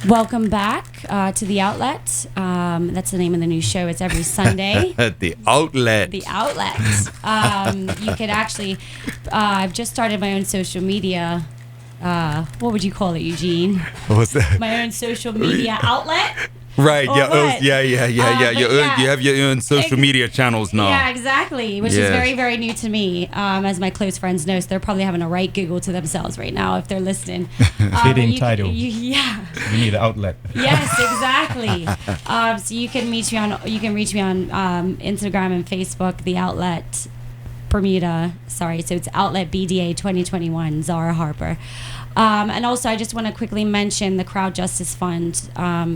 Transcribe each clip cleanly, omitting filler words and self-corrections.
Welcome back to The Outlet. That's the name of the new show. It's every Sunday. The Outlet. The Outlet. You could actually, I've just started my own social media. What would you call it, Eugene? What's that? My own social media outlet. Right. Or Yeah. what? Yeah. Yeah. You have your own social media channels now. Yeah, exactly. Which is very, very new to me. As my close friends know, so they're probably having to write Google to themselves right now if they're listening. Fitting title. Yeah. You need an outlet. Yes, exactly. So you can reach me on Instagram and Facebook. The Outlet Bermuda. Sorry, so it's Outlet BDA 2021. Zara Harper. And also, I just want to quickly mention the Crowd Justice Fund.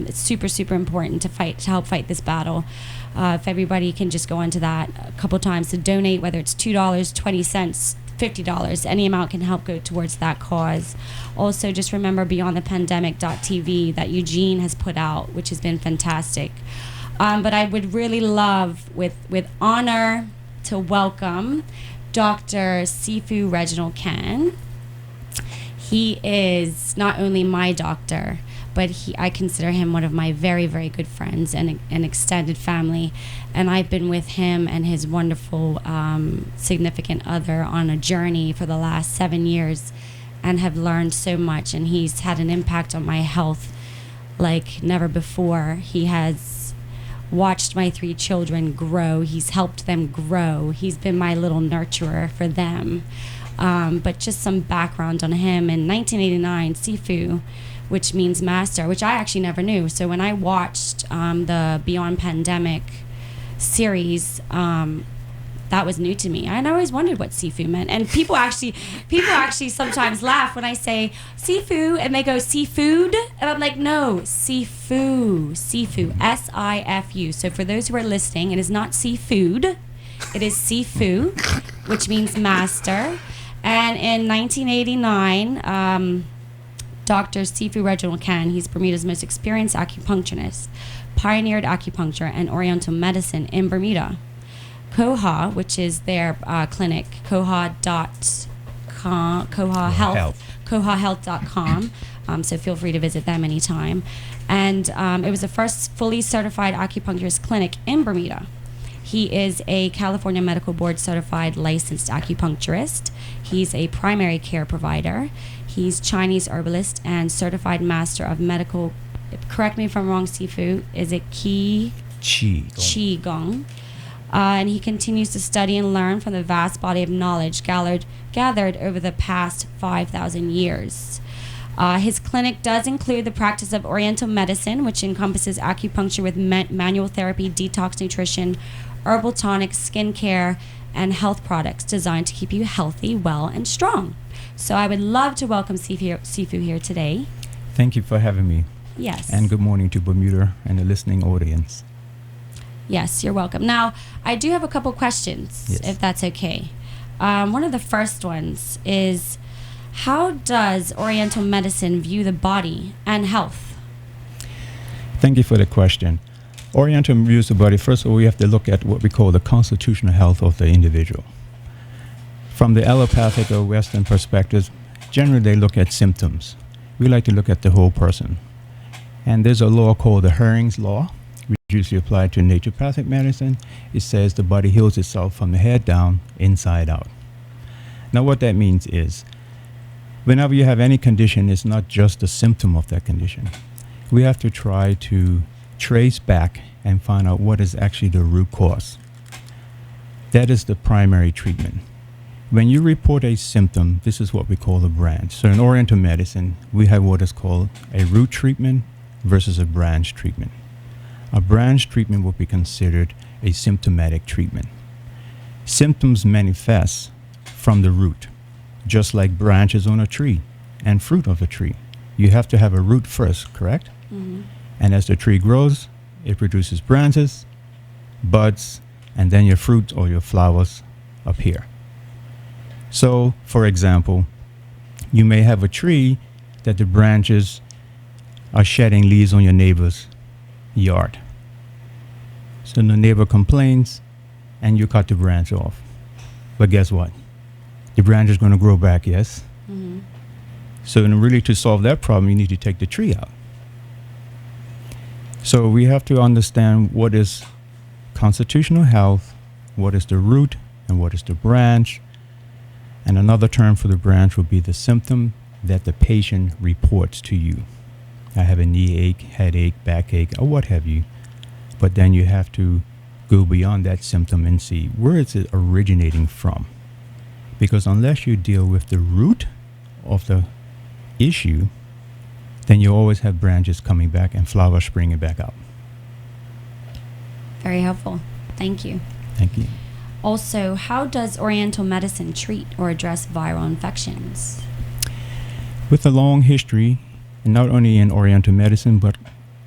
It's super, super important to help fight this battle. If everybody can just go onto that a couple times to donate, whether it's $2, 20 cents, $50, any amount can help go towards that cause. Also, just remember BeyondThePandemic.tv that Eugene has put out, which has been fantastic. But I would really love, with honor, to welcome Dr. Sifu Reginald Ken. He is not only my doctor, but I consider him one of my very, very good friends and an extended family. And I've been with him and his wonderful significant other on a journey for the last 7 years and have learned so much. And he's had an impact on my health like never before. He has watched my 3 children grow. He's helped them grow. He's been my little nurturer for them. But just some background on him. In 1989, Sifu, which means master, which I actually never knew. So when I watched the Beyond Pandemic series, that was new to me. And I always wondered what Sifu meant. And people actually sometimes laugh when I say Sifu, and they go seafood, and I'm like, no, Sifu, S-I-F-U. So for those who are listening, it is not seafood, it is Sifu, which means master. And in 1989, Dr. Sifu Reginald Ken, he's Bermuda's most experienced acupuncturist, pioneered acupuncture and oriental medicine in Bermuda. Koha, which is their clinic, koha.com, kohahealth.com. So feel free to visit them anytime. And it was the first fully certified acupuncturist clinic in Bermuda. He is a California Medical Board certified licensed acupuncturist. He's a primary care provider. He's Chinese herbalist and certified master of medical, correct me if I'm wrong, Sifu, is it Qigong? And he continues to study and learn from the vast body of knowledge gathered over the past 5,000 years. His clinic does include the practice of oriental medicine, which encompasses acupuncture with manual therapy, detox nutrition, herbal tonics, skincare, and health products designed to keep you healthy, well, and strong. So I would love to welcome Sifu here today. Thank you for having me. Yes. And good morning to Bermuda and the listening audience. Yes, you're welcome. Now, I do have a couple questions, if that's okay. One of the first ones is, how does Oriental medicine view the body and health? Thank you for the question. Oriental views the body. First of all, we have to look at what we call the constitutional health of the individual. From the allopathic or Western perspectives, generally they look at symptoms. We like to look at the whole person. And there's a law called the Hering's Law, which is usually applied to naturopathic medicine. It says the body heals itself from the head down, inside out. Now what that means is, whenever you have any condition, it's not just a symptom of that condition. We have to try to trace back and find out what is actually the root cause. That is the primary treatment. When you report a symptom, this is what we call a branch. So in Oriental medicine, we have what is called a root treatment versus a branch treatment. A branch treatment would be considered a symptomatic treatment. Symptoms manifest from the root, just like branches on a tree and fruit of a tree. You have to have a root first, correct? Mm-hmm. And as the tree grows, it produces branches, buds, and then your fruit or your flowers appear. So, for example, you may have a tree that the branches are shedding leaves on your neighbor's yard. So the neighbor complains, and you cut the branch off. But guess what? The branch is going to grow back, yes? Mm-hmm. So really to solve that problem, you need to take the tree out. So we have to understand what is constitutional health, what is the root, and what is the branch. And another term for the branch would be the symptom that the patient reports to you. I have a knee ache, headache, backache, or what have you. But then you have to go beyond that symptom and see where is it originating from. Because unless you deal with the root of the issue, then you always have branches coming back and flowers springing back up. Very helpful. Thank you. Thank you. Also, how does Oriental medicine treat or address viral infections? With a long history, and not only in Oriental medicine, but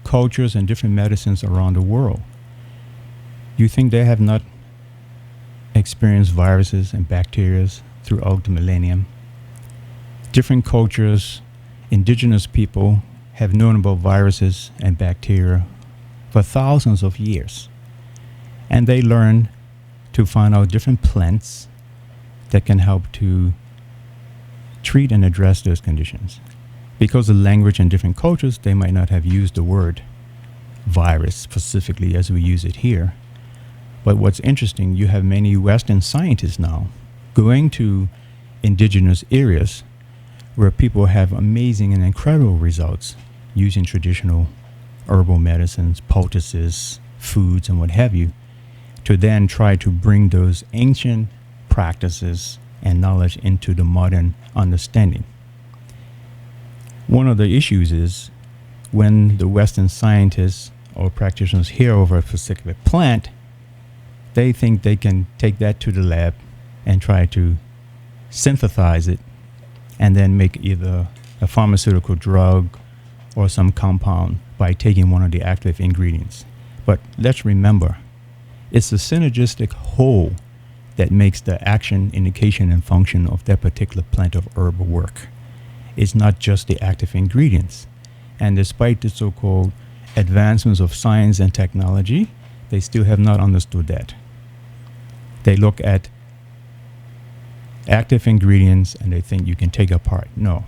cultures and different medicines around the world, you think they have not experienced viruses and bacteria throughout the millennium? Different cultures, indigenous people have known about viruses and bacteria for thousands of years. And they learned to find out different plants that can help to treat and address those conditions. Because of language in different cultures, they might not have used the word virus specifically as we use it here. But what's interesting, you have many Western scientists now going to indigenous areas where people have amazing and incredible results using traditional herbal medicines, poultices, foods, and what have you, to then try to bring those ancient practices and knowledge into the modern understanding. One of the issues is when the Western scientists or practitioners hear over a particular plant, they think they can take that to the lab and try to synthesize it and then make either a pharmaceutical drug or some compound by taking one of the active ingredients. But let's remember, it's the synergistic whole that makes the action, indication, and function of that particular plant of herb work. It's not just the active ingredients. And despite the so-called advancements of science and technology, they still have not understood that. They look at active ingredients and they think you can take apart. No.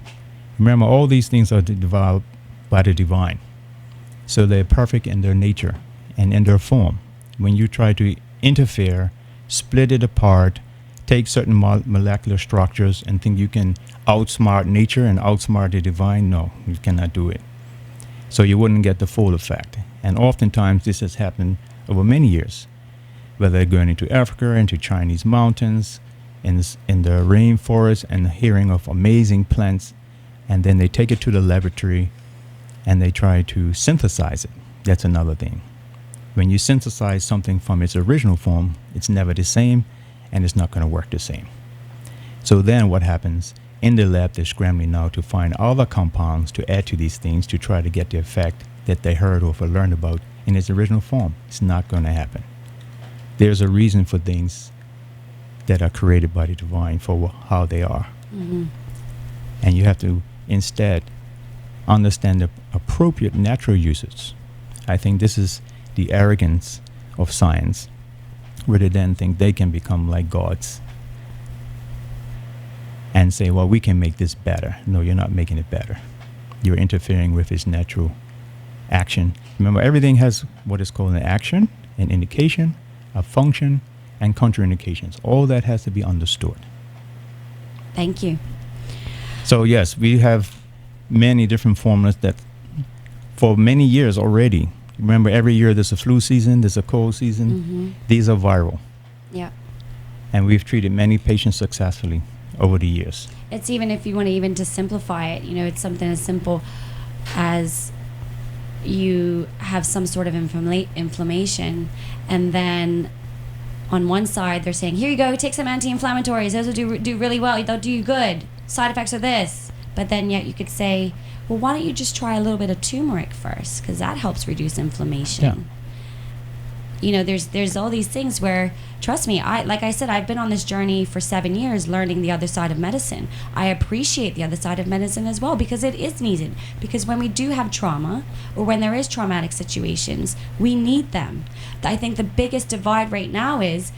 Remember, all these things are developed by the divine. So they're perfect in their nature and in their form. When you try to interfere, split it apart, take certain molecular structures and think you can outsmart nature and outsmart the divine, no, you cannot do it. So you wouldn't get the full effect. And oftentimes this has happened over many years, whether going into Africa, into Chinese mountains, in the rainforest, and hearing of amazing plants, and then they take it to the laboratory and they try to synthesize it. That's another thing. When you synthesize something from its original form, it's never the same, and it's not going to work the same. So then what happens? In the lab, they're scrambling now to find other compounds to add to these things to try to get the effect that they heard or learned about in its original form. It's not going to happen. There's a reason for things that are created by the divine for how they are. Mm-hmm. And you have to instead understand the appropriate natural uses. I think this is the arrogance of science, where they then think they can become like gods and say, well, we can make this better. No, you're not making it better. You're interfering with its natural action. Remember, everything has what is called an action, an indication, a function, and contraindications. All that has to be understood. Thank you. So yes, we have many different formulas that for many years already. Remember, every year there's a flu season, there's a cold season. Mm-hmm. These are viral. Yeah. And we've treated many patients successfully over the years. It's even, if you want to even to simplify it, it's something as simple as you have some sort of inflammation, and then on one side they're saying, here you go, take some anti-inflammatories, those will do really well, they'll do you good, side effects are this. But then yet you could say, well, why don't you just try a little bit of turmeric first, because that helps reduce inflammation. Yeah. There's all these things where, trust me, like I said, I've been on this journey for 7 years learning the other side of medicine. I appreciate the other side of medicine as well, because it is needed. Because when we do have trauma, or when there is traumatic situations, we need them. I think the biggest divide right now is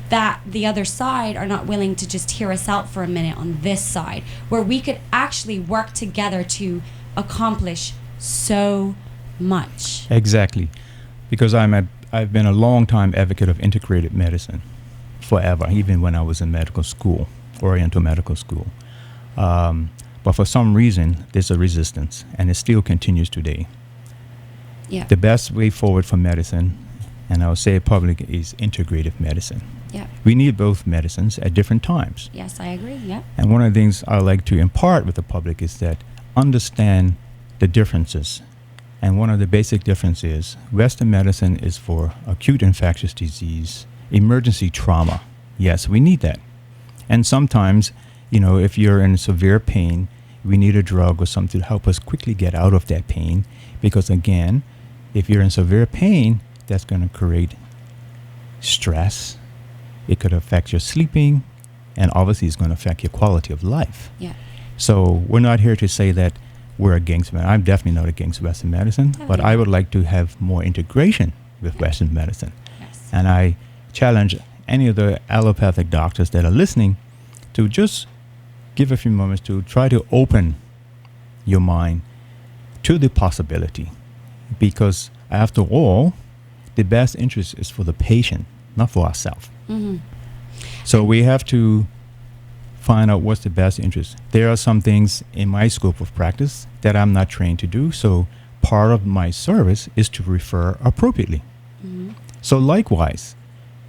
that the other side are not willing to just hear us out for a minute on this side, where we could actually work together to accomplish so much. Exactly. Because I've been a long time advocate of integrated medicine forever, even when I was in medical school, Oriental Medical School. But for some reason, there's a resistance, and it still continues today. Yeah. The best way forward for medicine, and I'll say it publicly, is integrative medicine. Yeah. We need both medicines at different times. Yes, I agree. Yeah. And one of the things I like to impart with the public is that understand the differences. And one of the basic differences is Western medicine is for acute infectious disease, emergency trauma. Yes, we need that. And sometimes, if you're in severe pain, we need a drug or something to help us quickly get out of that pain. Because again, if you're in severe pain, that's going to create stress. It could affect your sleeping, and obviously it's going to affect your quality of life. Yeah. So we're not here to say that we're against medicine. I'm definitely not against Western medicine, but I would like to have more integration with Western medicine. Yes. And I challenge any of the allopathic doctors that are listening to just give a few moments to try to open your mind to the possibility. Because after all, the best interest is for the patient, not for ourselves. Mm-hmm. So we have to find out what's the best interest. There are some things in my scope of practice that I'm not trained to do, so part of my service is to refer appropriately. Mm-hmm. So likewise,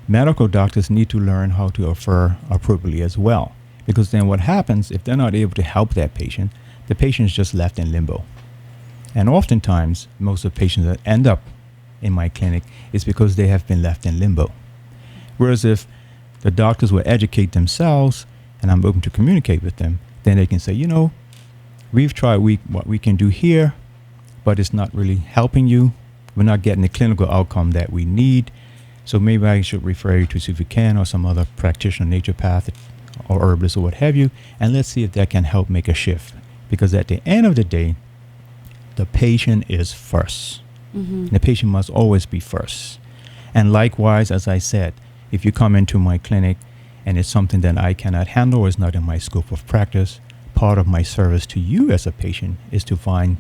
medical doctors need to learn how to refer appropriately as well, because then what happens if they're not able to help that patient, the patient is just left in limbo. And oftentimes, most of the patients that end up in my clinic is because they have been left in limbo. Whereas if the doctors will educate themselves, and I'm open to communicate with them, then they can say, we've tried what we can do here, but it's not really helping you. We're not getting the clinical outcome that we need. So maybe I should refer you to Sufican or some other practitioner, naturopath, or herbalist or what have you, and let's see if that can help make a shift. Because at the end of the day, the patient is first. Mm-hmm. The patient must always be first. And likewise, as I said, if you come into my clinic and it's something that I cannot handle or is not in my scope of practice, part of my service to you as a patient is to find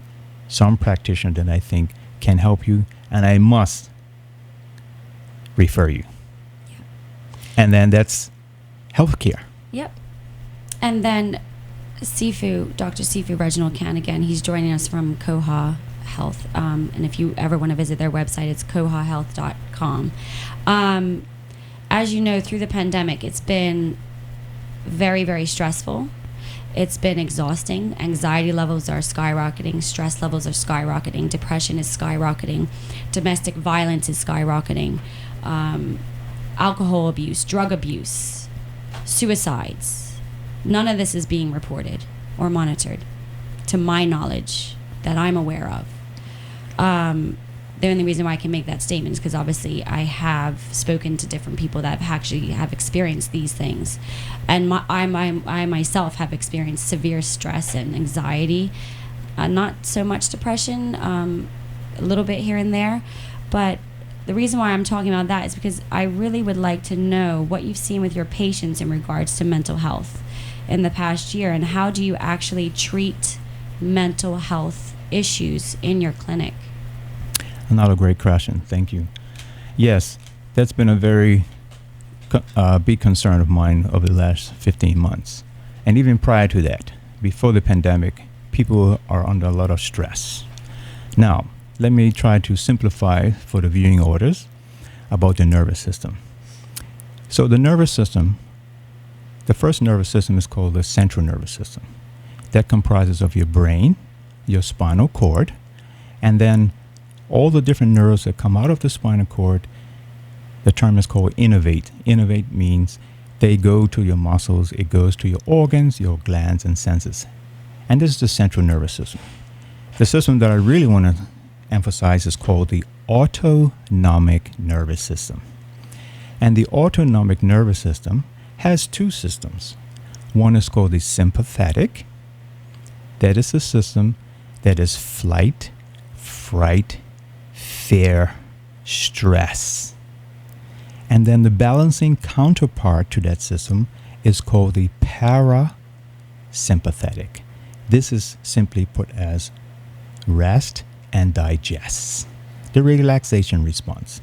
some practitioner that I think can help you, and I must refer you. Yeah. And then that's healthcare. Yep. And then Dr. Sifu Reginald Canigan, he's joining us from Koha Health. And if you ever want to visit their website, it's kohahealth.com. As you know, through the pandemic, it's been very, very stressful. It's been exhausting. Anxiety levels are skyrocketing. Stress levels are skyrocketing. Depression is skyrocketing. Domestic violence is skyrocketing. Alcohol abuse, drug abuse, suicides. None of this is being reported or monitored, to my knowledge, that I'm aware of. The only reason why I can make that statement is because obviously I have spoken to different people that have experienced these things, and I myself have experienced severe stress and anxiety, not so much depression, a little bit here and there, but the reason why I'm talking about that is because I really would like to know what you've seen with your patients in regards to mental health in the past year, and how do you actually treat mental health issues in your clinic? Another great question. Thank you. Yes, that's been a very big concern of mine over the last 15 months. And even prior to that, before the pandemic, people are under a lot of stress. Now, let me try to simplify for the viewing orders about the nervous system. So the nervous system, the first nervous system is called the central nervous system. That comprises of your brain, your spinal cord, and then all the different nerves that come out of the spinal cord. The term is called innervate. Innervate means they go to your muscles, it goes to your organs, your glands, and senses. And this is the central nervous system. The system that I really want to emphasize is called the autonomic nervous system. And the autonomic nervous system has two systems. One is called the sympathetic. That is the system that is flight, fright, fear, stress. And then the balancing counterpart to that system is called the parasympathetic. This is simply put as rest, and digest. The relaxation response.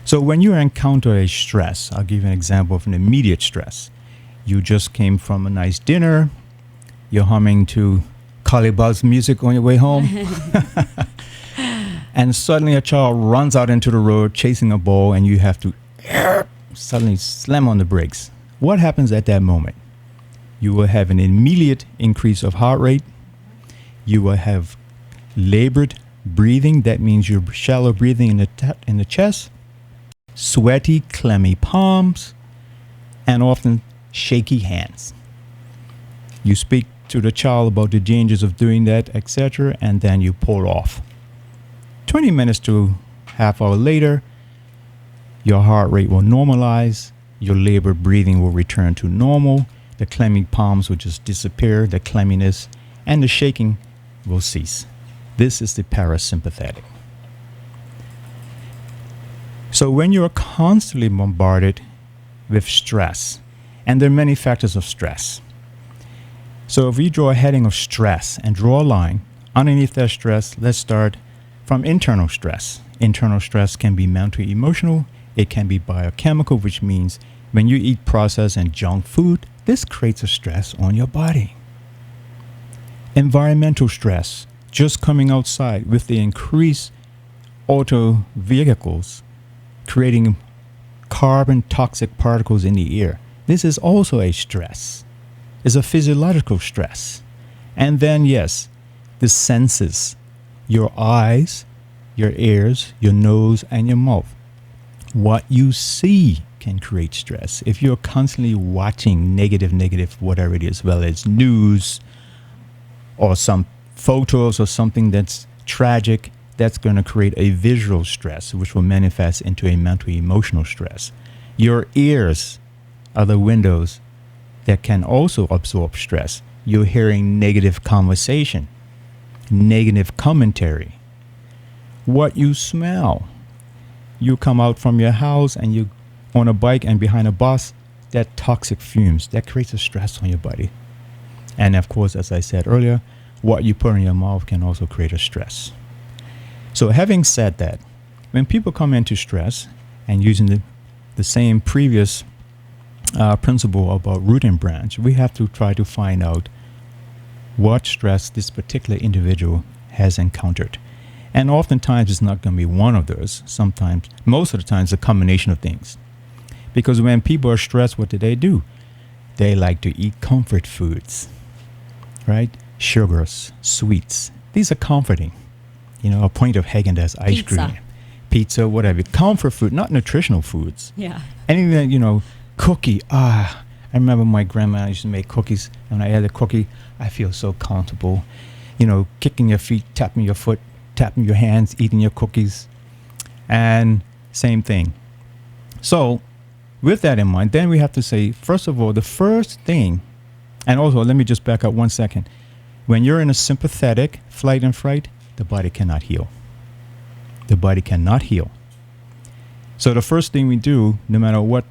So when you encounter a stress, I'll give you an example of an immediate stress. You just came from a nice dinner. You're humming to Kalibaz's music on your way home. And suddenly a child runs out into the road chasing a ball, and you have to suddenly slam on the brakes. What happens at that moment? You will have an immediate increase of heart rate. You will have labored breathing. That means you're shallow breathing in the chest. Sweaty, clammy palms, and often shaky hands. You speak to the child about the dangers of doing that, etc., and then you pull off. 20 minutes to half hour later, your heart rate will normalize, your labored breathing will return to normal, the clammy palms will just disappear, the clamminess, and the shaking will cease. This is the parasympathetic. So when you're constantly bombarded with stress, and there are many factors of stress. So if we draw a heading of stress and draw a line underneath that stress, let's start from internal stress. Internal stress can be mental, emotional. It can be biochemical, which means when you eat processed and junk food, this creates a stress on your body. Environmental stress, just coming outside with the increased auto vehicles, creating carbon toxic particles in the air. This is also a stress. It's a physiological stress. And then, yes, the senses, your eyes, your ears, your nose, and your mouth. What you see can create stress. If you're constantly watching negative, whatever it is, whether it's news or some photos or something that's tragic, that's going to create a visual stress, which will manifest into a mental emotional stress. Your ears are the windows that can also absorb stress. You're hearing negative conversation, negative commentary. What you smell. You come out from your house and you on a bike and behind a bus, that toxic fumes, that creates a stress on your body. And of course, as I said earlier, what you put in your mouth can also create a stress. So having said that, when people come into stress and using the same previous principle about root and branch, we have to try to find out what stress this particular individual has encountered. And oftentimes it's not going to be one of those. Sometimes, most of the time, it's a combination of things. Because when people are stressed, what do? They like to eat comfort foods, right? Sugars, sweets. These are comforting. You know, a pint of Häagen-Dazs ice cream, pizza, whatever. Comfort food, not nutritional foods. Yeah. Anything that, cookie. I remember my grandma used to make cookies. And when I had a cookie, I feel so comfortable. Kicking your feet, tapping your foot, tapping your hands, eating your cookies. And same thing. So with that in mind, then we have to say, first of all, the first thing, and also let me just back up 1 second. When you're in a sympathetic flight and fright, the body cannot heal. The body cannot heal. So the first thing we do, no matter what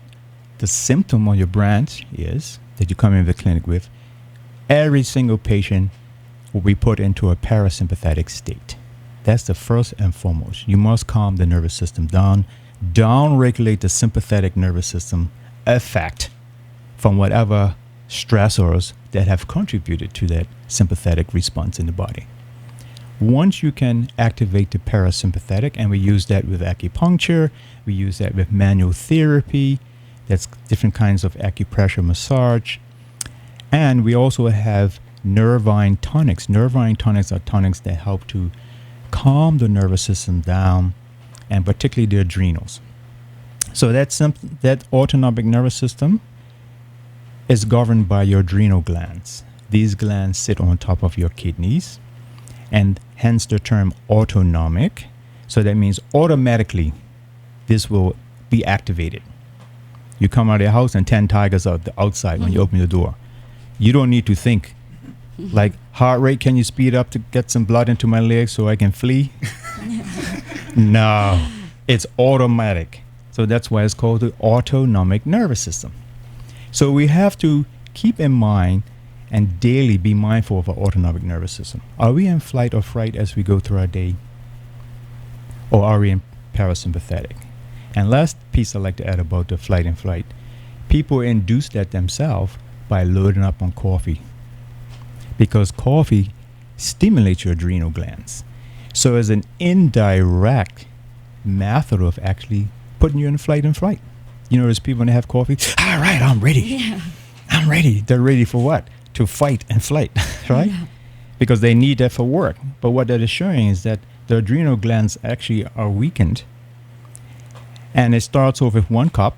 the symptom on your branch is that you come in the clinic with, every single patient will be put into a parasympathetic state. That's the first and foremost. You must calm the nervous system down, down-regulate the sympathetic nervous system effect from whatever stressors that have contributed to that sympathetic response in the body. Once you can activate the parasympathetic, and we use that with acupuncture, we use that with manual therapy, that's different kinds of acupressure massage, and we also have nervine tonics. Nervine tonics are tonics that help to calm the nervous system down, and particularly the adrenals. So that autonomic nervous system is governed by your adrenal glands. These glands sit on top of your kidneys, and hence the term autonomic. So that means automatically this will be activated. You come out of your house and 10 tigers are outside when you open the door. You don't need to think. Like, heart rate, can you speed up to get some blood into my legs so I can flee? No, it's automatic. So that's why it's called the autonomic nervous system. So we have to keep in mind and daily be mindful of our autonomic nervous system. Are we in flight or fright as we go through our day? Or are we in parasympathetic? And last piece I'd like to add about the flight and flight. People induce that themselves by loading up on coffee, because coffee stimulates your adrenal glands. So as an indirect method of actually putting you in flight and fright. You know, there's people when they have coffee, all right, I'm ready. Yeah. I'm ready. They're ready for what? To fight and flight, right? Yeah. Because they need that for work. But what that is showing is that the adrenal glands actually are weakened. And it starts off with 1 cup.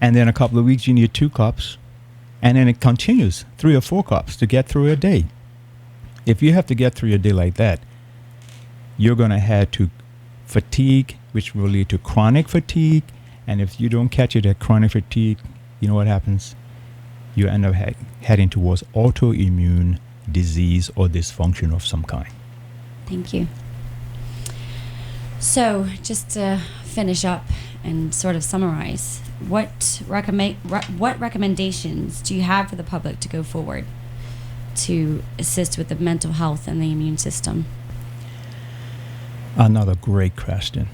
And then a couple of weeks, you need 2 cups. And then it continues 3 or 4 cups to get through a day. If you have to get through a day like that, you're going to have to fatigue, which will lead to chronic fatigue. And if you don't catch it at chronic fatigue, you know what happens? You end up heading towards autoimmune disease or dysfunction of some kind. Thank you. So, just to finish up and sort of summarize, what recommendations do you have for the public to go forward to assist with the mental health and the immune system? Another great question.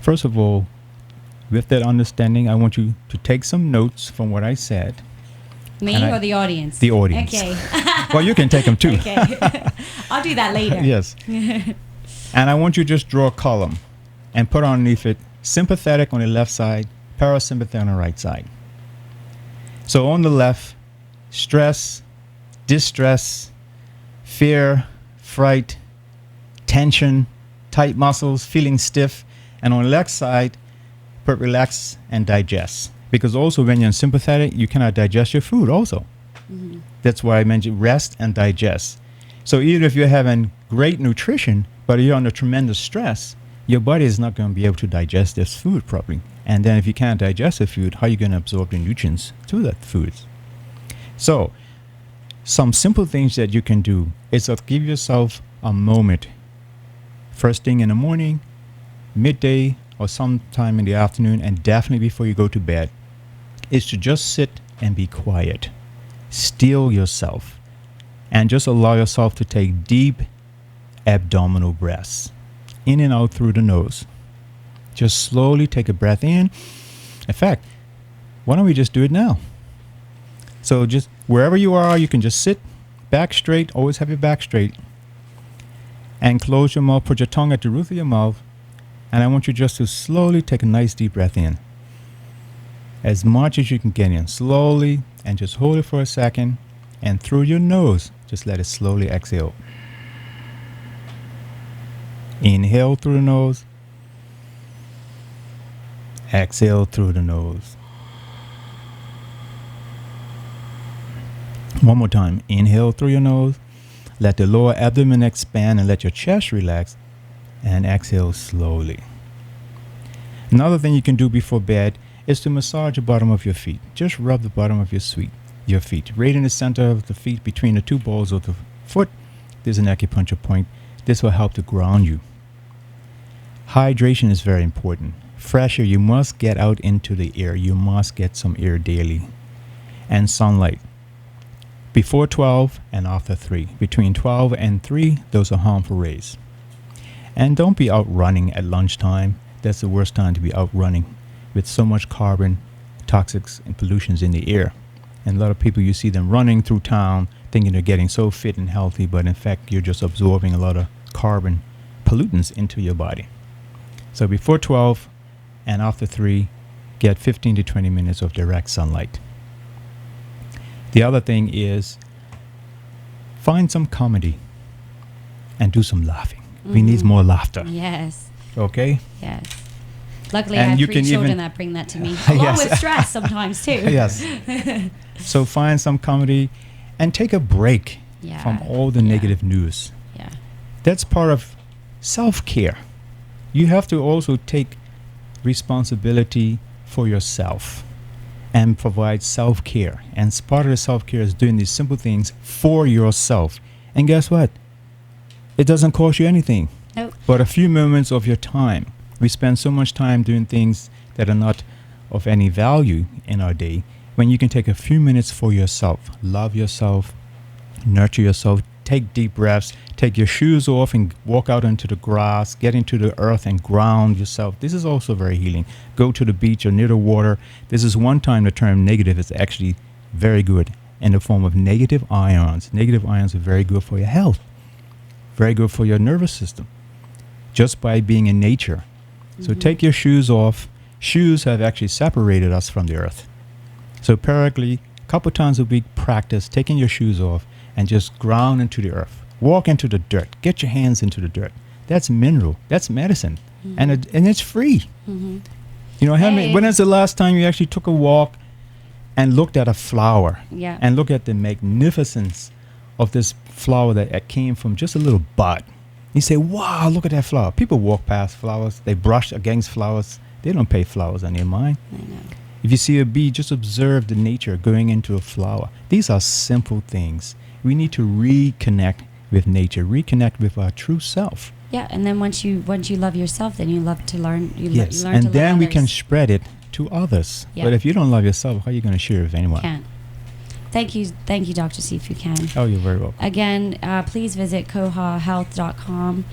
First of all, with that understanding, I want you to take some notes from what I said. Me or the audience? The audience. Okay. Well, you can take them too. Okay. I'll do that later. Yes. And I want you to just draw a column and put underneath it sympathetic on the left side, parasympathetic on the right side. So on the left, stress, distress, fear, fright, tension, tight muscles, feeling stiff. And on the left side, put relax and digest. Because also when you're sympathetic, you cannot digest your food also. Mm-hmm. That's why I mentioned rest and digest. So even if you're having great nutrition, but you're under tremendous stress, your body is not going to be able to digest this food properly. And then if you can't digest the food, how are you going to absorb the nutrients to that food? So some simple things that you can do is to give yourself a moment. First thing in the morning, midday, or sometime in the afternoon, and definitely before you go to bed, is to just sit and be quiet. Still yourself. And just allow yourself to take deep abdominal breaths. In and out through the nose. Just slowly take a breath in. In fact, why don't we just do it now? So just wherever you are, you can just sit, back straight, always have your back straight. And close your mouth, put your tongue at the roof of your mouth. And I want you just to slowly take a nice deep breath in. As much as you can get in. Slowly, and just hold it for a second. And through your nose, just let it slowly exhale. Inhale through the nose. Exhale through the nose. One more time. Inhale through your nose. Let the lower abdomen expand and let your chest relax. And exhale slowly. Another thing you can do before bed is to massage the bottom of your feet. Just rub the bottom of your feet. Right in the center of the feet, between the 2 balls of the foot, there's an acupuncture point. This will help to ground you. Hydration is very important. Fresh air, you must get out into the air. You must get some air daily. And sunlight. Before 12 and after 3. Between 12 and 3, those are harmful rays. And don't be out running at lunchtime. That's the worst time to be out running with so much carbon, toxics, and pollutions in the air. And a lot of people, you see them running through town thinking they're getting so fit and healthy, but in fact, you're just absorbing a lot of carbon pollutants into your body. So before 12 and after 3, get 15 to 20 minutes of direct sunlight. The other thing is find some comedy and do some laughing. We need more laughter. Yes. Okay? Yes. Luckily, And I have you 3 can children even- that bring that to me, along Yes. with stress sometimes too. Yes. So find some comedy and take a break Yeah. from all the Yeah. negative news. Yeah. That's part of self-care. You have to also take responsibility for yourself and provide self-care. And part of the self-care is doing these simple things for yourself. And guess what? It doesn't cost you anything. Nope. But a few moments of your time. We spend so much time doing things that are not of any value in our day. when you can take a few minutes for yourself, love yourself, nurture yourself, take deep breaths, take your shoes off and walk out into the grass, get into the earth and ground yourself. This is also very healing. Go to the beach or near the water. This is one time the term negative is actually very good in the form of negative ions. Negative ions are very good for your health, very good for your nervous system, just by being in nature. So take your shoes off. Shoes have actually separated us from the earth. So periodically, a couple times a week, practice taking your shoes off and just ground into the earth. Walk into the dirt. Get your hands into the dirt. That's mineral. That's medicine. And it's free. You know, when is the last time you actually took a walk and looked at a flower? Yeah. And look at the magnificence of this flower that came from just a little bud. You say, wow, look at that flower. People walk past flowers. They brush against flowers. They don't pay flowers on their mind. I know. If you see a bee, just observe the nature going into a flower. These are simple things. We need to reconnect with nature, reconnect with our true self. Yeah, and then once you love yourself, then you love to learn. Yes, you learn and to then love we can others. spread it to others. Yeah. But if you don't love yourself, how are you going to share it with anyone? Can't. Thank you, Dr. C, if you can. Oh, you're very welcome. Again, please visit kohahealth.com.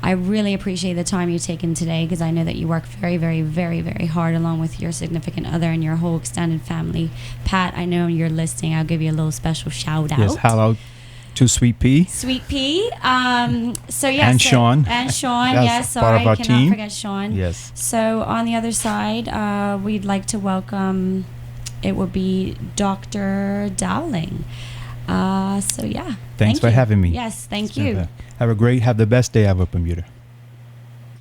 I really appreciate the time you've taken today because I know that you work very, very, very, very hard along with your significant other and your whole extended family. Pat, I know you're listening. I'll give you a little special shout out. Yes, hello to Sweet Pea. Sweet Pea. So yes. And Sean. And Sean, That's yes. part Sorry, of our cannot team. forget Sean. Yes. So on the other side, we'd like to welcome, it would be Dr. Dowling. So yeah. Thanks Thank for you. having me. Yes, thank you. Have the best day ever, Bermuda.